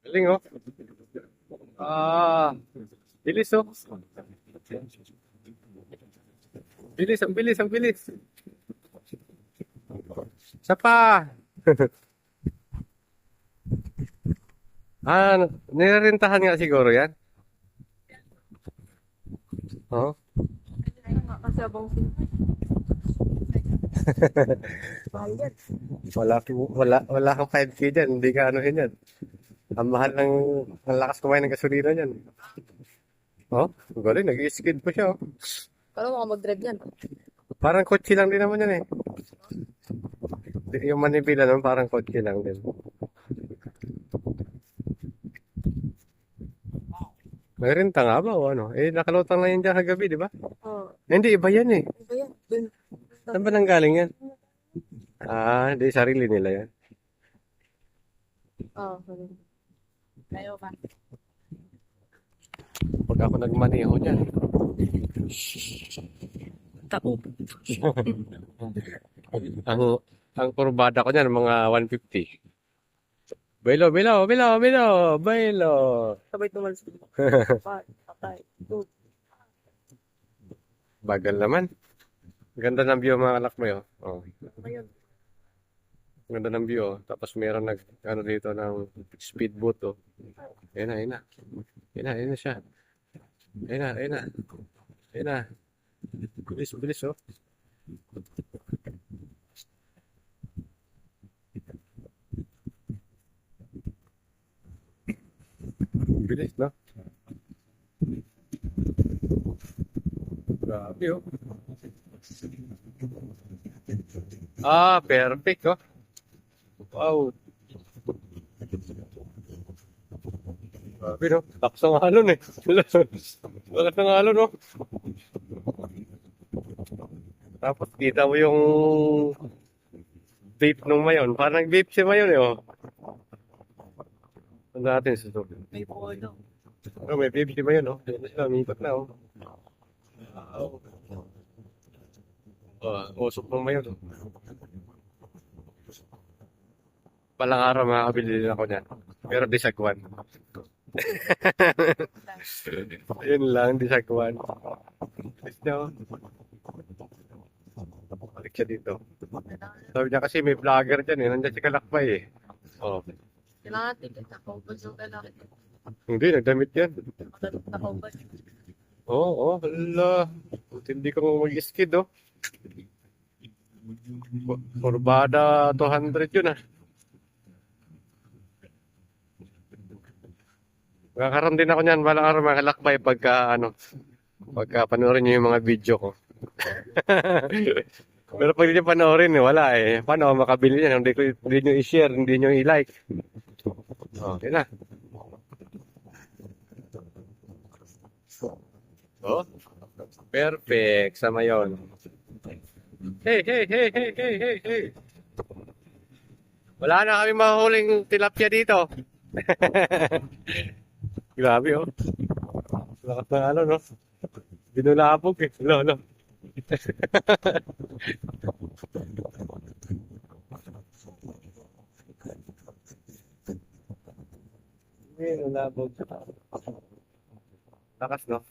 Galing, oh. Ah, bilis, oh. Bilis, ang bilis, ang bilis. Isa pa. Ah, nirerentahan nga siguro yan. Oh. Kasabang mahal yan. Wala kang 5K dyan. Hindi ka ano yan. Ang mahal ng, ang lakas kumain ng gasolina yan. Oh, galing. Nag-skid pa siya, oh. Kala mo mag-drive yan. Parang kotse lang din naman yan, eh. Yung manibila naman parang kotse lang din. May renta nga ba o ano? Eh, nakalutang na yan dyan kagabi, di ba? Oo. Hindi, iba yan eh. Ano ba yan? Dun. Saan ba nanggaling yan? Ah, hindi, sarili nila yan. Oo. Kayo ba? Pag ako nagmaneho dyan. Tao. Ang, ang kurbada ko dyan, mga 150. Bailo, bilo, bilo, bilo, bailo. Sabay tumal sa patay. Go. Bagal naman. Ganda ng view mga anak mo yun. Oh. Ayun. Ganda ng view, oh. Tapos meron ano dito ng speedboat, oh. Ayun na, ayun na. Ayun na, ayun na siya. Ayun na, ayun na. Ayun na. Bilis, bilis, oh. Bilis, no? Grabe, oh. Ah, perfect, oh. Wow. Grabe, no? Lakas ng alon, eh. Lakas ng alon, no? Tapos kita mo yung vape nung mayon. Parang vape si mayon, eh, oh. Ano natin sa to? May polo. Oh, may vape si mayon, oh. Ayan na sila, umiikot na, oh. Wow. Oh, usok nung mayon, oh. Palang araw makakabili din ako niyan. Pero disagwan. Yun lang, disagwan. Please daw. Balik siya dito. Sabi niya kasi may vlogger dyan eh. Nandiyan si Kalakbay eh. Oh. Kailangan ticket. Nakaubos yung kailangan. Hindi, nagdamit yan. Nakaubos. Oo, oh, hala. Hindi ko mag-skid oh. Kurbada 200 yun ah. Magkakaroon din ako niyan, balang araw mga kalakbay pagka panoorin niyo yung mga video ko. Pero pag hindi niyo panoorin, wala eh. Paano ako makabili niyan? Hindi niyo i-share, hindi niyo i-like. Oh, yun na. Oh, perfect. Sama yun. Hey, hey, hey, hey, hey, hey, hey. Wala na kami mahuling tilapia dito. Grabe, oh. Lakas ng ano, no? Binulabog, eh. Lolo. Binulabog. Lakas, no?